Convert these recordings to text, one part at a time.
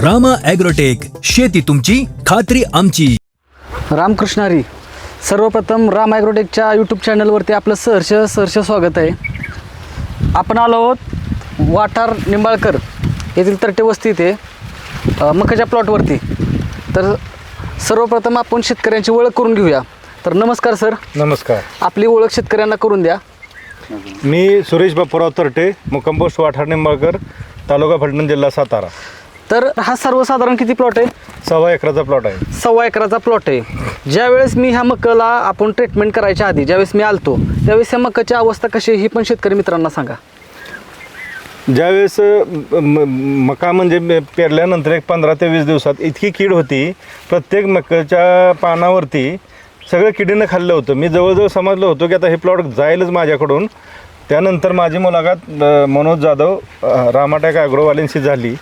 Rama agrotech, शेती तुमची, खात्री आमची. रामकृष्ण हरी. सर्वप्रथम राम ॲग्रोटेकच्या यूट्यूब चॅनलवरती आपलं सहर्ष स्वागत आहे. आपण आलो आहोत वाठार निंबाळकर येथील तरटे वस्ती इथे मकाच्या प्लॉटवरती. तर सर्वप्रथम आपण शेतकऱ्यांची ओळख करून घेऊया. तर नमस्कार सर. नमस्कार. आपली ओळख शेतकऱ्यांना करून द्या. मी सुरेश बापूराव तरटे, मुक्काम पोस्ट वाठार निंबाळकर, तालुका फलटण, जिल्हा सातारा. तर हा सर्वसाधारण किती प्लॉट आहे? 1.25 एकराचा प्लॉट आहे. 1.25 एकराचा प्लॉट आहे. ज्यावेळेस मी ह्या मकाला आपण ट्रीटमेंट करायच्या आधी ज्यावेळेस मी आलतो त्यावेळेस ह्या मकाची अवस्था कशी ही पण शेतकरी मित्रांना सांगा. ज्यावेळेस मका म्हणजे पेरल्यानंतर एक 15 ते 20 दिवसात इतकी कीड होती, प्रत्येक मकाच्या पानावरती सगळं किडीनं खाल्लं होतं. मी जवळजवळ समजलं होतं की आता हे प्लॉट जाईलच माझ्याकडून. त्यानंतर माझी मुलाखत मनोज जाधव रामाटेक ॲग्रोवाल्यांशी झाली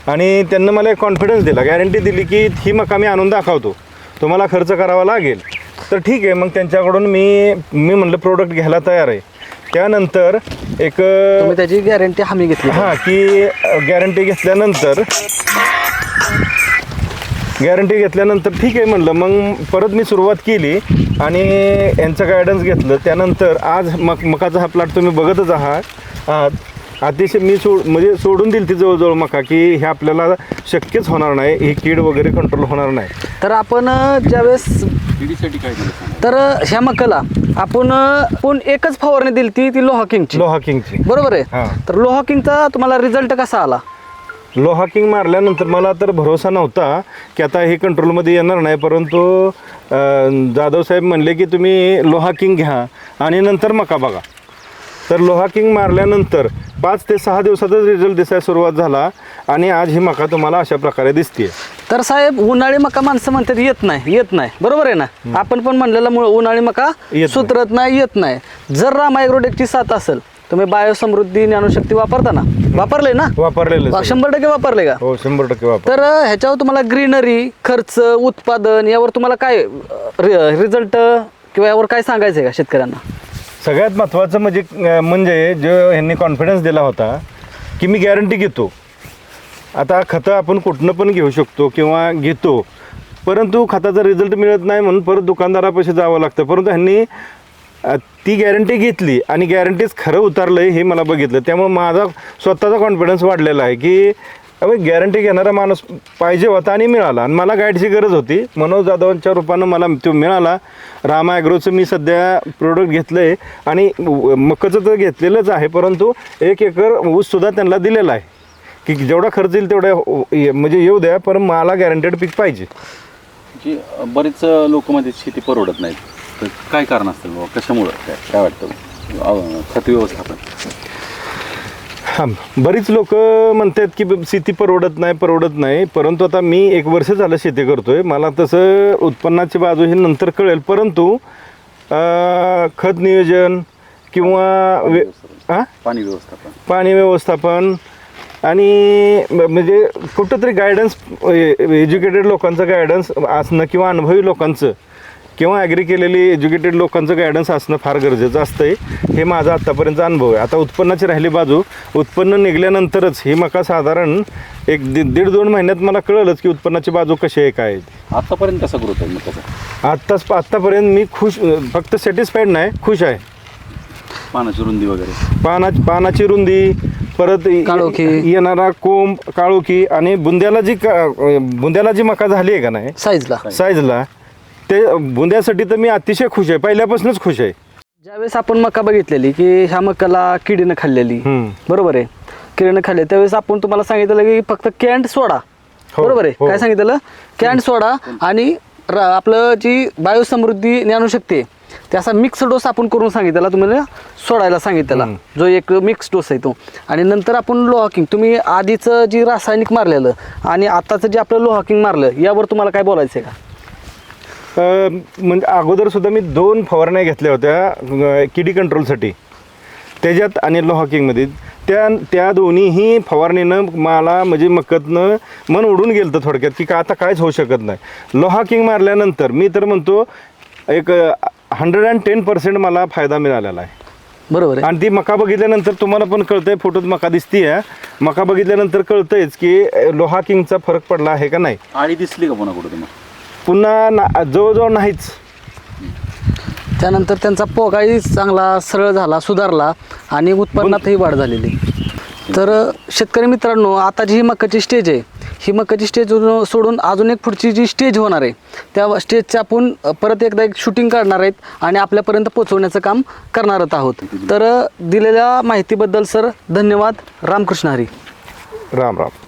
आणि त्यांनी मला एक कॉन्फिडन्स दिला, गॅरंटी दिली की ही मका मी आणून दाखवतो, तुम्हाला खर्च करावा लागेल. तर ठीक आहे, मग त्यांच्याकडून मी म्हणलं प्रोडक्ट घ्यायला तयार आहे. त्यानंतर एक तुम्ही त्याची गॅरंटी हमी घेतली. हां, की गॅरंटी घेतल्यानंतर ठीक आहे म्हणलं. मग परत मी सुरुवात केली आणि यांचं गायडन्स घेतलं. त्यानंतर आज मकाचा हा प्लॉट तुम्ही बघतच आहात. अतिशय मी सोडून दिली ती जवळजवळ मका, की हे आपल्याला शक्यच होणार नाही, ही कीड वगैरे कंट्रोल होणार नाही. तर आपण ज्यावेळेस किडीसाठी काय दिलं? तर ह्या मकाला आपण एकच फवारणी दिली ती लोहा किंगची. बरोबर आहे. हां. तर लोहा किंगचा तुम्हाला रिझल्ट कसा आला? लोहा किंग मारल्यानंतर मला तर भरोसा नव्हता की आता हे कंट्रोलमध्ये येणार नाही, परंतु जाधव साहेब म्हणले की तुम्ही लोहा किंग घ्या आणि नंतर मका बघा. तर लोहा किंग मारल्यानंतर 5 ते 6 दिवसातच रिझल्ट दिसायला सुरुवात झाला आणि आज ही मका तुम्हाला अशा प्रकारे दिसते. तर साहेब, उन्हाळी मका माणसं म्हणतात येत नाही. बरोबर आहे ना? आपण पण म्हणलेल्यामुळे उन्हाळी मका सुधरत नाही, येत नाही. जर रामा ॲग्रोटेकची साथ असेल, तुम्ही बायोसमृद्धी ज्ञानशक्ती वापरले ना? वापरलेलं 100% वापरले का? हो, 100% वापर. तर ह्याच्यावर तुम्हाला ग्रीनरी, खर्च, उत्पादन यावर तुम्हाला काय रिझल्ट किंवा यावर काय सांगायचं आहे का शेतकऱ्यांना? सगळ्यात महत्त्वाचं म्हणजे जो ह्यांनी कॉन्फिडन्स दिला होता की मी गॅरंटी घेतो. आता खतं आपण कुठनं पण घेऊ शकतो किंवा घेतो, परंतु खताचा रिझल्ट मिळत नाही म्हणून परत दुकानदारापाशी जावं लागतं. परंतु ह्यांनी ती गॅरंटी घेतली आणि गॅरंटीज खरं उतरलं हे मला बघितलं. त्यामुळे माझा स्वतःचा कॉन्फिडन्स वाढलेला आहे की गॅरंटी घेणारा माणूस पाहिजे होता आणि मिळाला. आणि मला गाईडची गरज होती. मनोज जाधवांच्या रूपानं मला तो मिळाला. रामा ॲग्रोचं मी सध्या प्रोडक्ट घेतलं आहे आणि मकाचं तर घेतलेलंच आहे, परंतु 1 एकर ऊससुद्धा त्यांना दिलेला आहे की जेवढा खर्च येईल तेवढा म्हणजे येऊ द्या, पण मला गॅरंटेड पीक पाहिजे. की बरेच लोक मध्ये शेती परवडत नाहीत, तर काय कारण असेल बाबा? कशामुळं काय वाटतं? खत व्यवस्थापन. हां, बरीच लोक म्हणतात की शेती परवडत नाही, परंतु आता मी 1 वर्ष झालं शेती करतोय. मला तसं उत्पन्नाची बाजू ही नंतर कळेल, परंतु खत नियोजन किंवा पाणी व्यवस्थापन आणि म्हणजे कुठंतरी गायडन्स, एज्युकेटेड लोकांचं गायडन्स असणं किंवा अनुभवी लोकांचं किंवा ॲग्री केलेली एज्युकेटेड लोकांचं गायडन्स असणं फार गरजेचं असतं. हे माझा आत्तापर्यंतचा अनुभव आहे. आता उत्पन्नाची राहिली बाजू, उत्पन्न निघाल्यानंतरच ही मका साधारण 1-1.5-2 महिन्यात मला कळलंच की उत्पन्नाची बाजू कशी आहे, काय आहे. आत्तापर्यंत कसा ग्रोथ आहे मकाचा? आत्तापर्यंत मी खुश, फक्त सॅटिस्फाईड नाही, खुश आहे. पानाची रुंदी वगैरे, पानाची रुंदी, परत येणारा कोंब, काळोखी आणि बुंद्याला जी मका झाली आहे का नाही साईजला, ते बुंद्यासाठी तर मी अतिशय खुश आहे, पहिल्यापासूनच खुश आहे. ज्यावेळेस आपण मका बघितलेली की ह्या मकाला किडीनं खाल्लेली, बरोबर आहे, किडीनं खाल्ले, त्यावेळेस आपण तुम्हाला सांगितलं की फक्त कॅन्ड सोडा, बरोबर आहे, काय सांगितलं? कॅन्ड सोडा आणि आपलं जी बायोसमृद्धी ज्ञानशक्ती त्याचा मिक्स डोस आपण करून सांगितलेला, तुम्हाला सोडायला सांगितलेला, जो एक मिक्स डोस आहे तो. आणि नंतर आपण लोहा किंग, तुम्ही आधीचं जी रासायनिक मारलेलं आणि आताचं जे आपलं लोहा किंग मारलं, यावर तुम्हाला काय बोलायचं आहे का? म्हणजे अगोदर सुद्धा मी 2 फवारण्या घेतल्या होत्या किडी कंट्रोलसाठी, त्याच्यात आणि लोहा किंगमध्ये. त्या दोन्हीही फवारणीनं मला म्हणजे मकतनं मन उडून गेलं तर थोडक्यात की आता काहीच होऊ शकत नाही. लोहा किंग मारल्यानंतर मी तर म्हणतो एक 110% मला फायदा मिळालेला आहे. बरोबर आहे. आणि ती मका बघितल्यानंतर तुम्हाला पण कळतंय, फोटोत मका दिसतीये, मका बघितल्यानंतर कळतंयच की लोहा किंगचा फरक पडला आहे का नाही. आळी दिसली का पुन्हा कुठं तुम्हाला? पुन्हा जवळजवळ नाहीच. त्यानंतर त्यांचा पोगाही चांगला सरळ झाला, सुधारला आणि उत्पन्नातही वाढ झालेली. तर शेतकरी मित्रांनो, आता जी ही मकाची स्टेज आहे, ही मकाची स्टेज सोडून अजून एक पुढची जी स्टेज होणार आहे, त्या स्टेजचं आपण परत एकदा एक शूटिंग काढणार आहेत आणि आपल्यापर्यंत पोहोचवण्याचं काम करणारच आहोत. तर दिलेल्या माहितीबद्दल सर धन्यवाद. रामकृष्ण हरी. राम राम.